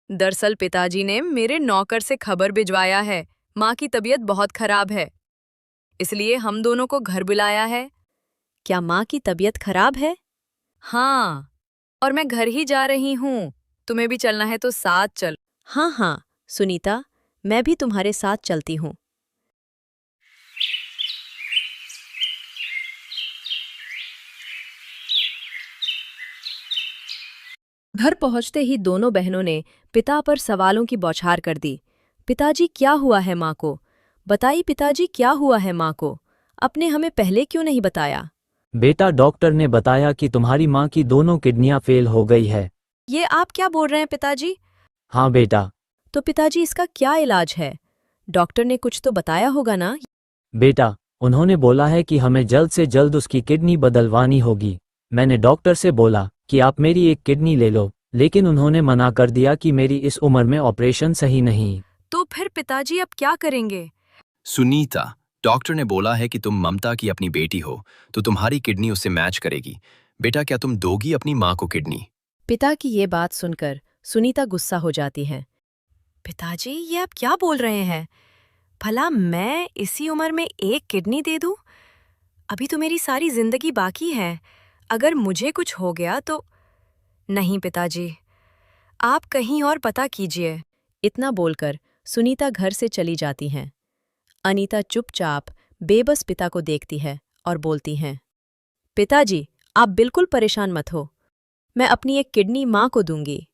दरअसल पिताजी ने मेरे नौकर से खबर भिजवाया है, माँ की तबीयत बहुत खराब है, इसलिए हम दोनों को घर बुलाया है। क्या माँ की तबीयत खराब है? हाँ, और मैं घर ही जा रही हूँ। तुम्हें भी चलना है तो साथ चल। हाँ हाँ सुनीता, मैं भी तुम्हारे साथ चलती हूँ। घर पहुंचते ही दोनों बहनों ने पिता पर सवालों की बौछार कर दी। पिताजी क्या हुआ है माँ को? बताइए पिताजी क्या हुआ है माँ को? आपने हमें पहले क्यों नहीं बताया? बेटा, डॉक्टर ने बताया कि तुम्हारी माँ की दोनों किडनियां फेल हो गई है। ये आप क्या बोल रहे हैं पिताजी? हाँ बेटा। तो पिताजी इसका क्या इलाज है? डॉक्टर ने कुछ तो बताया होगा ना? बेटा, उन्होंने बोला है कि हमें जल्द से जल्द उसकी किडनी बदलवानी होगी। मैंने डॉक्टर से बोला कि आप मेरी एक किडनी ले लो, लेकिन उन्होंने मना कर दिया कि मेरी इस उम्र में ऑपरेशन सही नहीं। तो फिर पिताजी अब क्या करेंगे? सुनीता, डॉक्टर ने बोला है कि तुम ममता की अपनी बेटी हो, तो तुम्हारी किडनी उससे मैच करेगी। बेटा, क्या तुम दोगी अपनी माँ को किडनी? पिता की ये बात सुनकर सुनीता गुस्सा हो जाती है। पिताजी, ये आप क्या बोल रहे हैं? भला मैं इसी उम्र में एक किडनी दे दूं? अभी तो मेरी सारी जिंदगी बाकी है। अगर मुझे कुछ हो गया तो... नहीं पिताजी, आप कहीं और पता कीजिए। इतना बोलकर सुनीता घर से चली जाती हैं। अनीता चुपचाप बेबस पिता को देखती है और बोलती हैं, पिताजी, आप बिल्कुल परेशान मत हो, मैं अपनी एक किडनी माँ को दूंगी।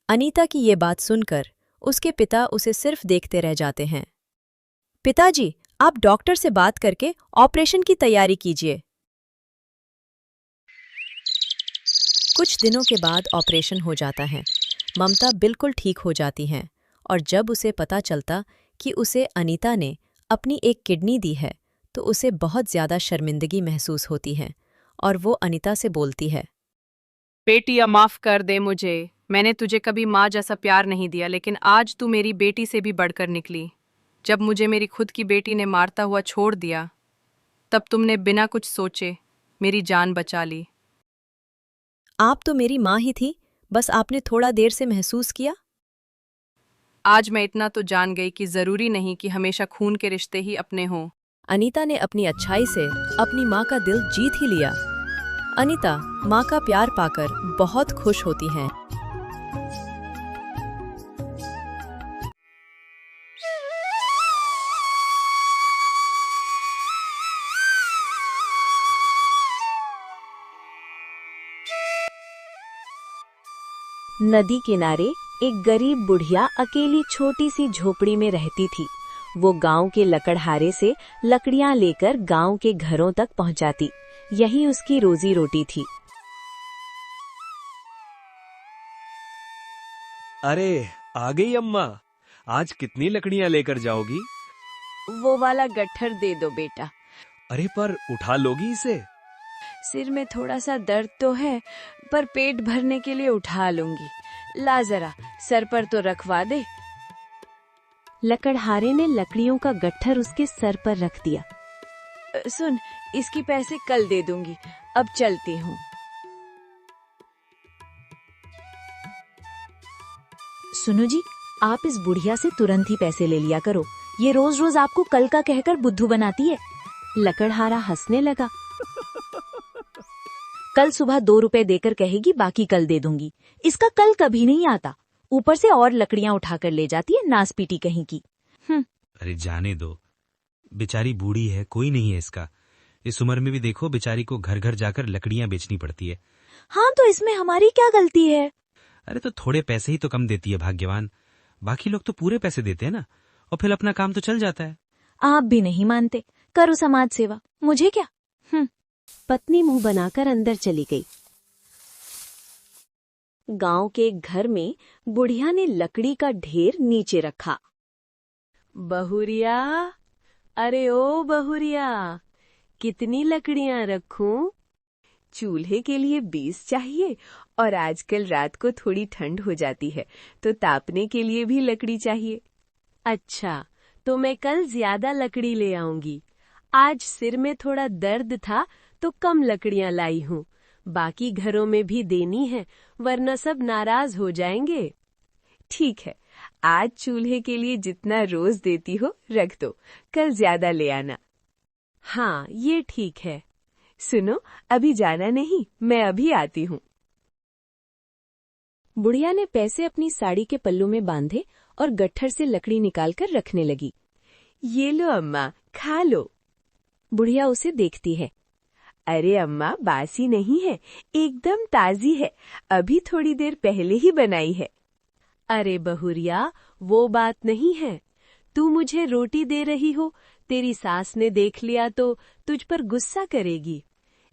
अनीता की ये बात सुनकर उसके पिता उसे सिर्फ देखते रह जाते हैं। पिताजी, आप डॉक्टर से बात करके ऑपरेशन की तैयारी कीजिए। कुछ दिनों के बाद ऑपरेशन हो जाता है। ममता बिल्कुल ठीक हो जाती हैं और जब उसे पता चलता कि उसे अनीता ने अपनी एक किडनी दी है तो उसे बहुत ज़्यादा शर्मिंदगी महसूस होती है और वो अनीता से बोलती है, बेटिया माफ कर दे मुझे। मैंने तुझे कभी माँ जैसा प्यार नहीं दिया, लेकिन आज तू मेरी बेटी से भी बढ़कर निकली। जब मुझे मेरी खुद की बेटी ने मारता हुआ छोड़ दिया, तब तुमने बिना कुछ सोचे मेरी जान बचा ली। आप तो मेरी माँ ही थी, बस आपने थोड़ा देर से महसूस किया। आज मैं इतना तो जान गई कि जरूरी नहीं कि हमेशा खून के रिश्ते ही अपने हों। अनीता ने अपनी अच्छाई से अपनी माँ का दिल जीत ही लिया। अनीता माँ का प्यार पाकर बहुत खुश होती हैं। नदी किनारे एक गरीब बुढ़िया अकेली छोटी सी झोपड़ी में रहती थी। वो गांव के लकड़हारे से लकड़ियां लेकर गांव के घरों तक पहुंचाती। यही उसकी रोजी रोटी थी। अरे आ गई अम्मा, आज कितनी लकड़ियां लेकर जाओगी? वो वाला गट्ठर दे दो बेटा। अरे पर उठा लोगी इसे? सिर में थोड़ा सा दर्द तो है, पर पेट भरने के लिए उठा लूंगी। ला जरा, सर पर तो रखवा दे। लकड़हारे ने लकड़ियों का गट्ठर उसके सर पर रख दिया। सुन, इसकी पैसे कल दे दूंगी, अब चलती हूँ। सुनो जी, आप इस बुढ़िया से तुरंत ही पैसे ले लिया करो। ये रोज रोज आपको कल का कहकर बुद्धू बनाती है। लकड़हारा हंसने लगा। कल सुबह 2 रुपए देकर कहेगी बाकी कल दे दूंगी। इसका कल कभी नहीं आता। ऊपर से और लकड़ियां उठाकर ले जाती है, नासपीटी कहीं की। अरे जाने दो, बेचारी बूढ़ी है, कोई नहीं है इसका। इस उम्र में भी देखो बेचारी को घर घर जाकर लकड़ियां बेचनी पड़ती है। हाँ, तो इसमें हमारी क्या गलती है? अरे तो थोड़े पैसे ही तो कम देती है भाग्यवान। बाकी लोग तो पूरे पैसे देते हैं ना, और फिर अपना काम तो चल जाता है। आप भी नहीं मानते, करो समाज सेवा, मुझे क्या। पत्नी मुंह बनाकर अंदर चली गई। गांव के एक घर में बुढ़िया ने लकड़ी का ढेर नीचे रखा। बहुरिया, अरे ओ बहुरिया, कितनी लकड़ियां रखूं? चूल्हे के लिए 20 चाहिए, और आजकल रात को थोड़ी ठंड हो जाती है तो तापने के लिए भी लकड़ी चाहिए। अच्छा, तो मैं कल ज्यादा लकड़ी ले आऊंगी। आज सिर में थोड़ा दर्द था तो कम लकड़ियां लाई हूँ। बाकी घरों में भी देनी है, वरना सब नाराज हो जाएंगे। ठीक है, आज चूल्हे के लिए जितना रोज देती हो रख दो, कल ज्यादा ले आना। हाँ, ये ठीक है। सुनो, अभी जाना नहीं, मैं अभी आती हूँ। बुढ़िया ने पैसे अपनी साड़ी के पल्लू में बांधे और गट्ठर से लकड़ी निकालकर रखने लगी। ये लो अम्मा, खा लो। बुढ़िया उसे देखती है। अरे अम्मा, बासी नहीं है, एकदम ताजी है, अभी थोड़ी देर पहले ही बनाई है। अरे बहुरिया, वो बात नहीं है। तू मुझे रोटी दे रही हो, तेरी सास ने देख लिया तो तुझ पर गुस्सा करेगी।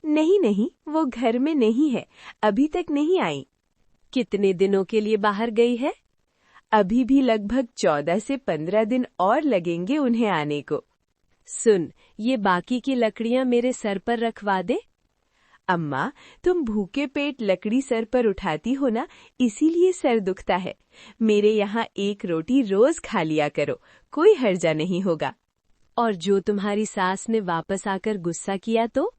नहीं नहीं, वो घर में नहीं है, अभी तक नहीं आई। कितने दिनों के लिए बाहर गई है? अभी भी लगभग 14 से 15 दिन और लगेंगे उन्हें आने को। सुन, ये बाकी की लकड़ियां मेरे सर पर रखवा दे। अम्मा, तुम भूखे पेट लकड़ी सर पर उठाती हो ना, इसीलिए सर दुखता है। मेरे यहाँ एक रोटी रोज खा लिया करो, कोई हर्जा नहीं होगा। और जो तुम्हारी सास ने वापस आकर गुस्सा किया तो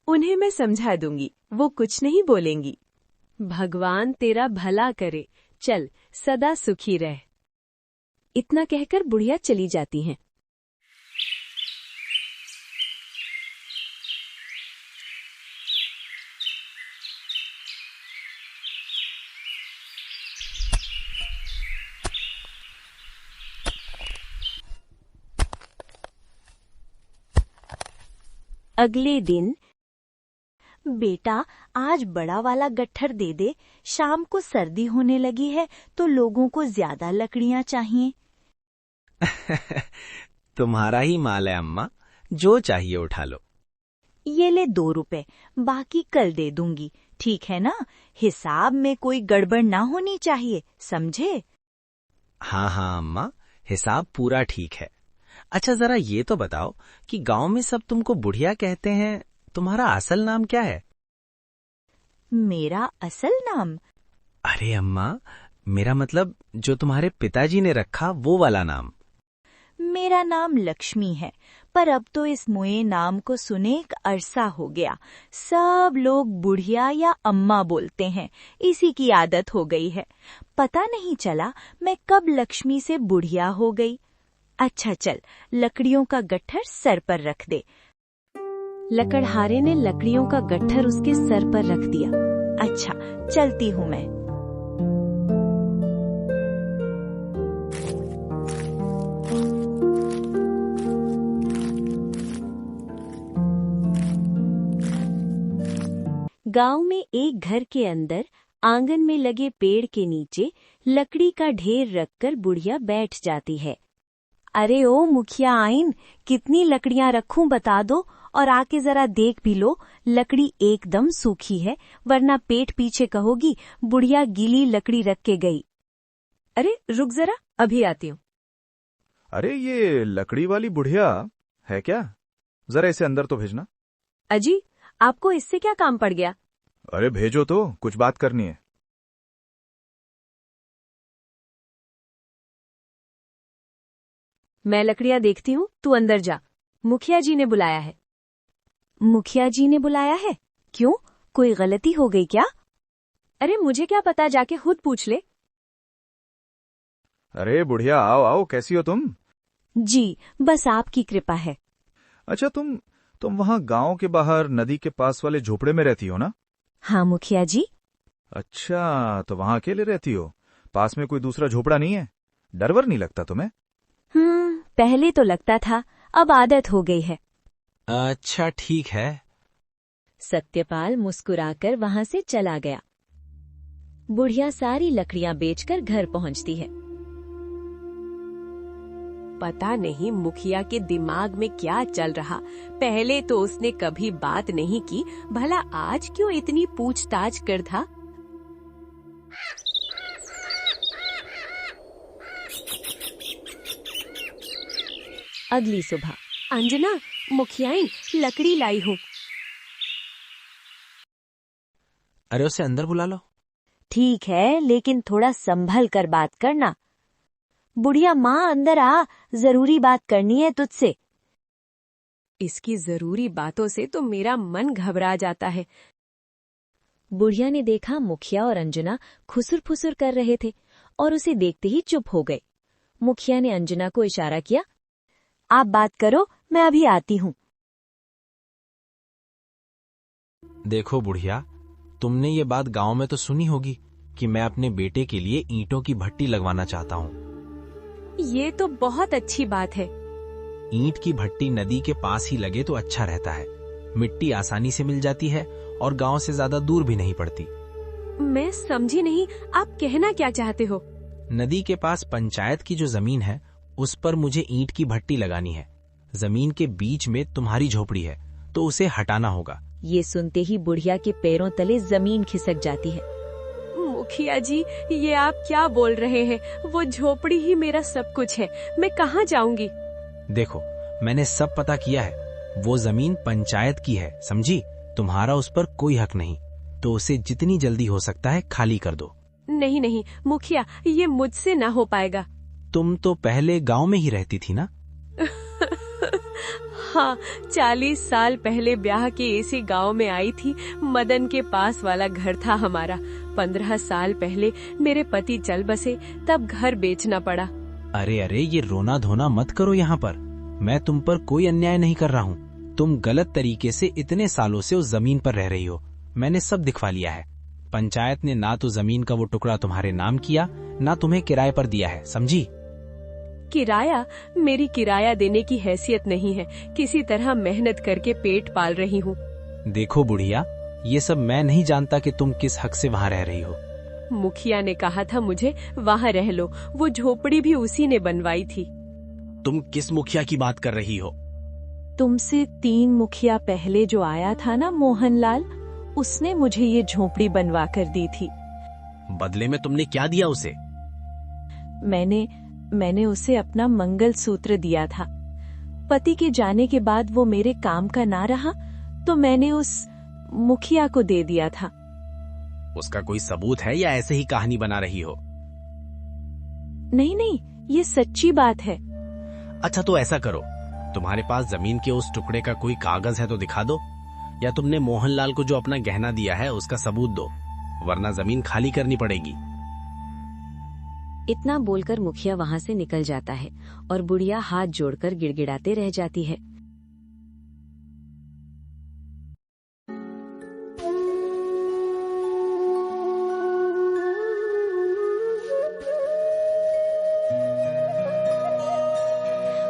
उन्हें मैं समझा दूंगी, वो कुछ नहीं बोलेंगी। भगवान तेरा भला करे, चल सदा सुखी रह। इतना कहकर बुढ़िया चली जाती हैं। अगले दिन, बेटा आज बड़ा वाला गट्ठर दे दे, शाम को सर्दी होने लगी है तो लोगों को ज्यादा लकड़ियां चाहिए। तुम्हारा ही माल है अम्मा, जो चाहिए उठा लो। ये ले 2 रुपए, बाकी कल दे दूंगी, ठीक है ना? हिसाब में कोई गड़बड़ ना होनी चाहिए, समझे? हाँ हाँ अम्मा, हिसाब पूरा ठीक है। अच्छा जरा ये तो बताओ कि गांव में सब तुमको बुढ़िया कहते हैं, तुम्हारा असल नाम क्या है? मेरा असल नाम? अरे अम्मा, मेरा मतलब जो तुम्हारे पिताजी ने रखा वो वाला नाम। मेरा नाम लक्ष्मी है, पर अब तो इस मुए नाम को सुने एक अरसा हो गया। सब लोग बुढ़िया या अम्मा बोलते हैं, इसी की आदत हो गई है। पता नहीं चला मैं कब लक्ष्मी से बुढ़िया हो गई। अच्छा चल, लकड़ियों का गट्ठर सर पर रख दे। लकड़हारे ने लकड़ियों का गट्ठर उसके सर पर रख दिया। अच्छा, चलती हूँ मैं। गांव में एक घर के अंदर आंगन में लगे पेड़ के नीचे लकड़ी का ढेर रखकर बुढ़िया बैठ जाती है। अरे ओ मुखिया आइन, कितनी लकड़ियां रखूं बता दो, और आके जरा देख भी लो, लकड़ी एकदम सूखी है, वरना पेट पीछे कहोगी बुढ़िया गीली लकड़ी रख के गई। अरे रुक जरा, अभी आती हूँ। अरे ये लकड़ी वाली बुढ़िया है क्या? जरा इसे अंदर तो भेजना। अजी, आपको इससे क्या काम पड़ गया? अरे भेजो तो, कुछ बात करनी है। मैं लकड़ियां देखती हूँ, तू अंदर जा। मुखिया जी ने बुलाया है। मुखिया जी ने बुलाया है? क्यों, कोई गलती हो गई क्या? अरे मुझे क्या पता, जाके खुद पूछ ले। अरे बुढ़िया, आओ आओ, कैसी हो तुम? जी, बस आपकी कृपा है। अच्छा तुम वहाँ गांव के बाहर नदी के पास वाले झोपड़े में रहती हो ना? हाँ मुखिया जी। अच्छा, तो वहाँ अकेले रहती हो? पास में कोई दूसरा झोपड़ा नहीं है? डर वर नहीं लगता तुम्हें? पहले तो लगता था, अब आदत हो गई है। अच्छा ठीक है। सत्यपाल मुस्कुराकर वहां से चला गया। बुढ़िया सारी लकड़ियां बेचकर घर पहुंचती है। पता नहीं मुखिया के दिमाग में क्या चल रहा। पहले तो उसने कभी बात नहीं की, भला आज क्यों इतनी पूछताछ कर था। अगली सुबह, अंजना, मुखियाइन लकड़ी लाई हूँ। अरे उसे अंदर बुला लो। ठीक है, लेकिन थोड़ा संभल कर बात करना। बुढ़िया माँ अंदर आ, जरूरी बात करनी है तुझसे। इसकी जरूरी बातों से तो मेरा मन घबरा जाता है। बुढ़िया ने देखा मुखिया और अंजना खुसुर फुसुर कर रहे थे और उसे देखते ही चुप हो गए। मुखिया ने अंजना को इशारा किया, आप बात करो, मैं अभी आती हूँ। देखो बुढ़िया, तुमने ये बात गांव में तो सुनी होगी कि मैं अपने बेटे के लिए ईंटों की भट्टी लगवाना चाहता हूँ। ये तो बहुत अच्छी बात है। ईंट की भट्टी नदी के पास ही लगे तो अच्छा रहता है। मिट्टी आसानी से मिल जाती है और गांव से ज्यादा दूर भी नहीं पड़ती। मैं समझी नहीं, आप कहना क्या चाहते हो? नदी के पास पंचायत की जो जमीन है उस पर मुझे ईंट की भट्टी लगानी है। जमीन के बीच में तुम्हारी झोपड़ी है तो उसे हटाना होगा। ये सुनते ही बुढ़िया के पैरों तले जमीन खिसक जाती है। मुखिया जी, ये आप क्या बोल रहे हैं? वो झोपड़ी ही मेरा सब कुछ है, मैं कहाँ जाऊंगी? देखो, मैंने सब पता किया है, वो जमीन पंचायत की है, समझी? तुम्हारा उस पर कोई हक नहीं, तो उसे जितनी जल्दी हो सकता है खाली कर दो। नहीं नहीं मुखिया, ये मुझसे ना हो पाएगा। तुम तो पहले गांव में ही रहती थी ना? हाँ, 40 साल पहले ब्याह के इसी गांव में आई थी। मदन के पास वाला घर था हमारा। 15 साल पहले मेरे पति चल बसे, तब घर बेचना पड़ा। अरे अरे, ये रोना धोना मत करो यहाँ पर। मैं तुम पर कोई अन्याय नहीं कर रहा हूँ। तुम गलत तरीके से इतने सालों से उस जमीन पर रह रही हो। मैंने सब दिखवा लिया है। पंचायत ने ना तो जमीन का वो टुकड़ा तुम्हारे नाम किया, ना तुम्हें किराए पर दिया है, समझी? किराया? मेरी किराया देने की हैसियत नहीं है। किसी तरह मेहनत करके पेट पाल रही हूँ। देखो बुढ़िया, ये सब मैं नहीं जानता कि तुम किस हक से वहाँ रह रही हो। मुखिया ने कहा था मुझे वहाँ रह लो। वो झोपड़ी भी उसी ने बनवाई थी। तुम किस मुखिया की बात कर रही हो? तुमसे 3 मुखिया पहले जो आया था ना, मोहनलाल, उसने मुझे ये झोपड़ी बनवा कर दी थी। बदले में तुमने क्या दिया उसे? मैंने उसे अपना मंगलसूत्र दिया था। पति के जाने के बाद वो मेरे काम का ना रहा, तो मैंने उस मुखिया को दे दिया था। उसका कोई सबूत है या ऐसे ही कहानी बना रही हो? नहीं नहीं, ये सच्ची बात है। अच्छा, तो ऐसा करो, तुम्हारे पास जमीन के उस टुकड़े का कोई कागज है तो दिखा दो, या तुमने मोहनलाल को जो अपना गहना दिया है उसका सबूत दो, वरना जमीन खाली करनी पड़ेगी। इतना बोलकर मुखिया वहाँ से निकल जाता है और बुढ़िया हाथ जोड़कर गिड़गिड़ाते रह जाती है।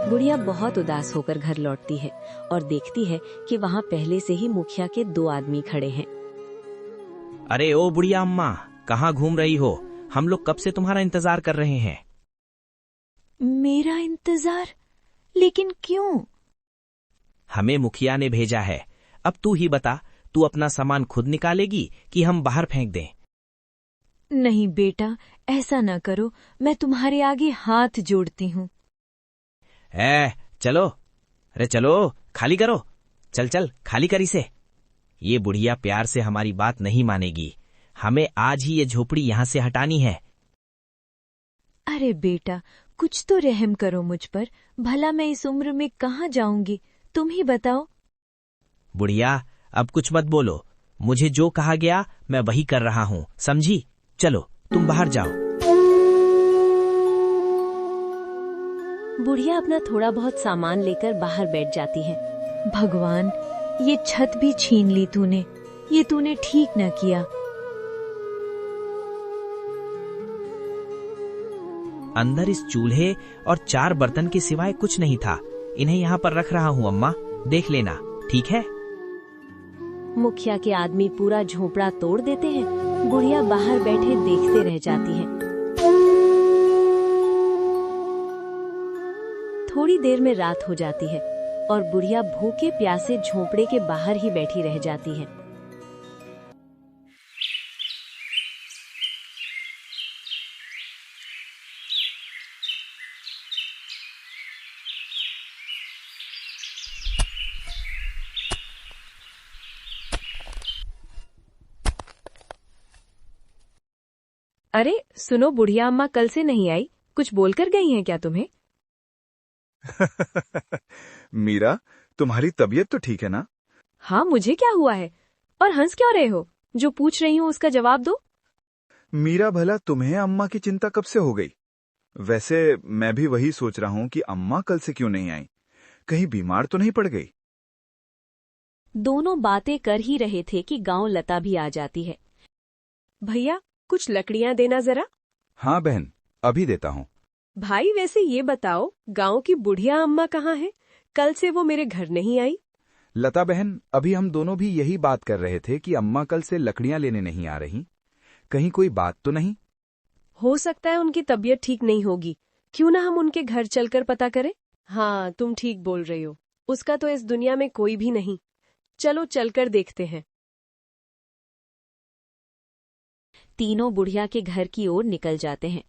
बुढ़िया बहुत उदास होकर घर लौटती है और देखती है कि वहाँ पहले से ही मुखिया के 2 आदमी खड़े हैं। अरे ओ बुढ़िया अम्मा, कहाँ घूम रही हो? हम लोग कब से तुम्हारा इंतजार कर रहे हैं। मेरा इंतजार? लेकिन क्यों? हमें मुखिया ने भेजा है। अब तू ही बता, तू अपना सामान खुद निकालेगी कि हम बाहर फेंक दें? नहीं बेटा, ऐसा न करो, मैं तुम्हारे आगे हाथ जोड़ती हूँ। चलो, अरे चलो, खाली करो। चल चल, खाली कर इसे। ये बुढ़िया प्यार से हमारी बात नहीं मानेगी। हमें आज ही ये झोपड़ी यहाँ से हटानी है। अरे बेटा, कुछ तो रहम करो मुझ पर। भला मैं इस उम्र में कहाँ जाऊंगी, तुम ही बताओ। बुढ़िया, अब कुछ मत बोलो। मुझे जो कहा गया मैं वही कर रहा हूँ, समझी? चलो, तुम बाहर जाओ। बुढ़िया अपना थोड़ा बहुत सामान लेकर बाहर बैठ जाती है। भगवान, ये छत भी छीन ली तूने। ये तूने ठीक न किया। अंदर इस चूल्हे और 4 बर्तन के सिवाय कुछ नहीं था। इन्हें यहाँ पर रख रहा हूँ अम्मा, देख लेना, ठीक है? मुखिया के आदमी पूरा झोपड़ा तोड़ देते हैं। बुढ़िया बाहर बैठे देखते रह जाती है। थोड़ी देर में रात हो जाती है और बुढ़िया भूखे प्यासे झोपड़े के बाहर ही बैठी रह जाती है। अरे सुनो, बुढ़िया अम्मा कल से नहीं आई, कुछ बोलकर गई हैं क्या तुम्हें? मीरा, तुम्हारी तबीयत तो ठीक है ना? हाँ, मुझे क्या हुआ है? और हंस क्यों रहे हो? जो पूछ रही हूँ उसका जवाब दो। मीरा, भला तुम्हें अम्मा की चिंता कब से हो गई? वैसे मैं भी वही सोच रहा हूँ कि अम्मा कल से क्यों नहीं आई, कहीं बीमार तो नहीं पड़ गई? दोनों बातें कर ही रहे थे कि गांव लता भी आ जाती है। भैया, कुछ लकड़ियां देना जरा। हाँ बहन, अभी देता हूँ। भाई, वैसे ये बताओ, गांव की बुढ़िया अम्मा कहाँ है? कल से वो मेरे घर नहीं आई। लता बहन, अभी हम दोनों भी यही बात कर रहे थे कि अम्मा कल से लकड़ियां लेने नहीं आ रही। कहीं कोई बात तो नहीं? हो सकता है उनकी तबीयत ठीक नहीं होगी। क्यों ना हम उनके घर चलकर पता करें? हाँ, तुम ठीक बोल रही हो। उसका तो इस दुनिया में कोई भी नहीं। चलो चलकर देखते हैं। तीनों बुढ़िया के घर की ओर निकल जाते हैं।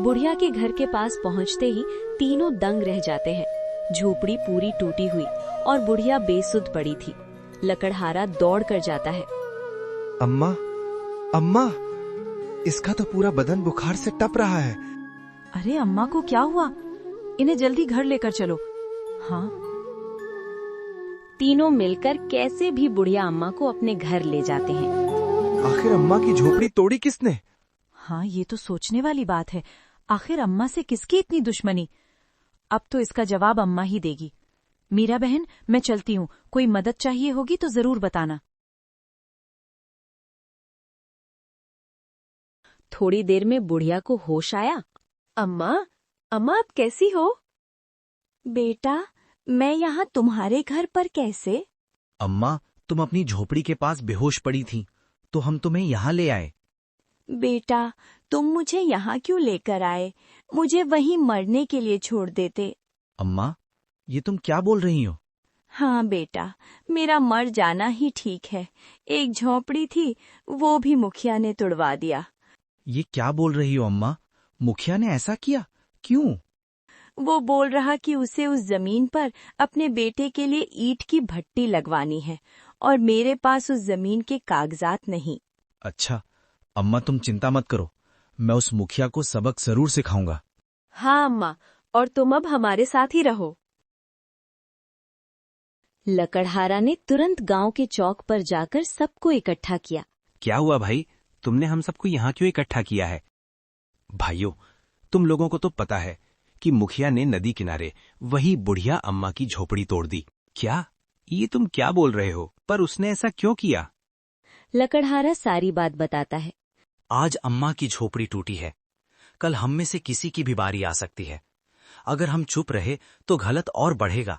बुढ़िया के घर के पास पहुंचते ही तीनों दंग रह जाते हैं। झोपड़ी पूरी टूटी हुई और बुढ़िया बेसुध पड़ी थी। लकड़हारा दौड़ कर जाता है। अम्मा, अम्मा, इसका तो पूरा बदन बुखार से टप रहा है। अरे अम्मा को क्या हुआ? इन्हें जल्दी घर लेकर चलो। हाँ। तीनों मिलकर कैसे भी बुढ़िया अम्मा को अपने घर ले जाते हैं। आखिर अम्मा की झोपड़ी तोड़ी किसने? हाँ, ये तो सोचने वाली बात है। आखिर अम्मा से किसकी इतनी दुश्मनी? अब तो इसका जवाब अम्मा ही देगी। मीरा बहन, मैं चलती हूँ। कोई मदद चाहिए होगी तो जरूर बताना। थोड़ी देर में बुढ़िया को होश आया। अम्मा, अम्मा आप कैसी हो? बेटा, मैं यहाँ तुम्हारे घर पर कैसे? अम्मा, तुम अपनी झोपड़ी के पास बेहोश पड़ी थी, तो हम तुम्हें यहाँ ले आए। बेटा, तुम मुझे यहाँ क्यों लेकर आए? मुझे वहीं मरने के लिए छोड़ देते। अम्मा, ये तुम क्या बोल रही हो? हाँ बेटा, मेरा मर जाना ही ठीक है। एक झोपड़ी थी, वो भी मुखिया ने तुड़वा दिया। ये क्या बोल रही हो अम्मा? मुखिया ने ऐसा किया? क्यों? वो बोल रहा कि उसे उस जमीन पर अपने बेटे के लिए ईंट की भट्टी लगवानी है और मेरे पास उस जमीन के कागजात नहीं। अच्छा, अम्मा तुम चिंता मत करो, मैं उस मुखिया को सबक जरूर सिखाऊंगा। हाँ अम्मा, और तुम अब हमारे साथ ही रहो। लकड़हारा ने तुरंत गांव के चौक पर जाकर सबको इकट्ठा किया। क्या हुआ भाई, तुमने हम सबको यहाँ क्यों इकट्ठा किया है? भाइयों, तुम लोगों को तो पता है कि मुखिया ने नदी किनारे वही बुढ़िया अम्मा की झोपड़ी तोड़ दी। क्या? ये तुम क्या बोल रहे हो? पर उसने ऐसा क्यों किया? लकड़हारा सारी बात बताता है। आज अम्मा की झोपड़ी टूटी है, कल हम में से किसी की भी बारी आ सकती है। अगर हम चुप रहे तो गलत और बढ़ेगा।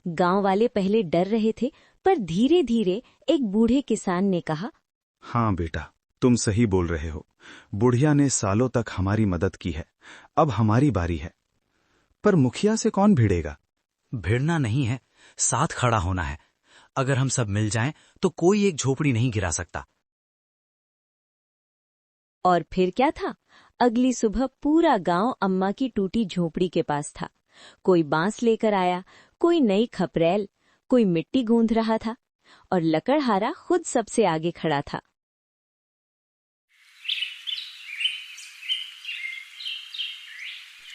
गांव वाले पहले डर रहे थे, पर धीरे धीरे एक बूढ़े किसान ने कहा, हाँ बेटा, तुम सही बोल रहे हो। बुढ़िया ने सालों तक हमारी मदद की है, अब हमारी बारी है। पर मुखिया से कौन भिड़ेगा? भिड़ना नहीं है, साथ खड़ा होना है। अगर हम सब मिल जाएं तो कोई एक झोपड़ी नहीं गिरा सकता। और फिर क्या था? अगली सुबह पूरा गांव अम्मा की टूटी झोपड़ी के पास था। कोई बांस लेकर आया, कोई नई खपरेल, कोई मिट्टी गूंथ रहा था और लकड़हारा खुद सबसे आगे खड़ा था।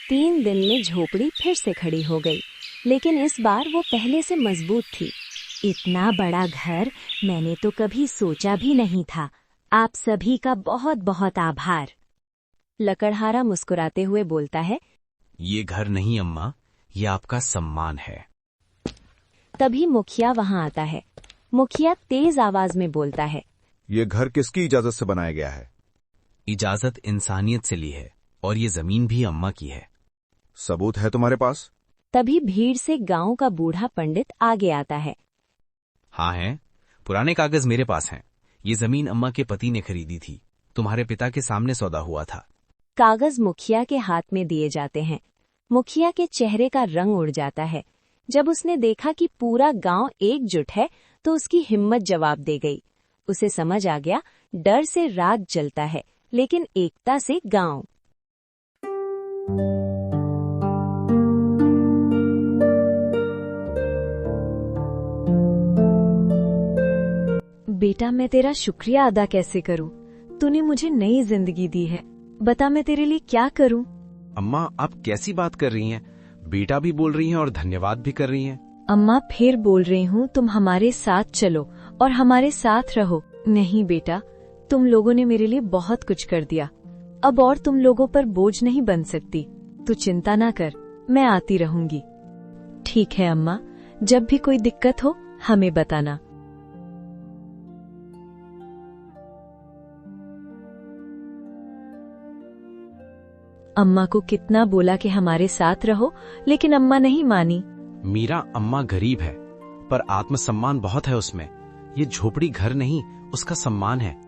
3 दिन में झोपड़ी फिर से खड़ी हो गई, लेकिन इस बार वो पहले से मजबूत थी। इतना बड़ा घर मैंने तो कभी सोचा भी नहीं था। आप सभी का बहुत बहुत आभार। लकड़हारा मुस्कुराते हुए बोलता है, ये घर नहीं अम्मा, ये आपका सम्मान है। तभी मुखिया वहां आता है। मुखिया तेज आवाज में बोलता है, ये घर किसकी इजाजत से बनाया गया है? इजाजत इंसानियत से ली है और ये जमीन भी अम्मा की है। सबूत है तुम्हारे पास? तभी भीड़ से गांव का बूढ़ा पंडित आगे आता है। हाँ है, पुराने कागज मेरे पास हैं। ये जमीन अम्मा के पति ने खरीदी थी, तुम्हारे पिता के सामने सौदा हुआ था। कागज मुखिया के हाथ में दिए जाते हैं। मुखिया के चेहरे का रंग उड़ जाता है। जब उसने देखा कि पूरा गांव एकजुट है तो उसकी हिम्मत जवाब दे गई। उसे समझ आ गया, डर से राज जलता है लेकिन एकता से गांव। बेटा, मैं तेरा शुक्रिया अदा कैसे करूं? तूने मुझे नई जिंदगी दी है। बता मैं तेरे लिए क्या करूं? अम्मा, आप कैसी बात कर रही हैं? बेटा भी बोल रही हैं और धन्यवाद भी कर रही हैं। अम्मा फिर बोल रही हूँ, तुम हमारे साथ चलो और हमारे साथ रहो। नहीं बेटा, तुम लोगों ने मेरे लिए बहुत कुछ कर दिया। अब और तुम लोगों पर बोझ नहीं बन सकती। तू चिंता ना कर, मैं आती रहूंगी। ठीक है अम्मा, जब भी कोई दिक्कत हो हमें बताना। अम्मा को कितना बोला कि हमारे साथ रहो, लेकिन अम्मा नहीं मानी। मीरा अम्मा गरीब है, पर आत्मसम्मान बहुत है उसमें। ये झोपड़ी घर नहीं, उसका सम्मान है।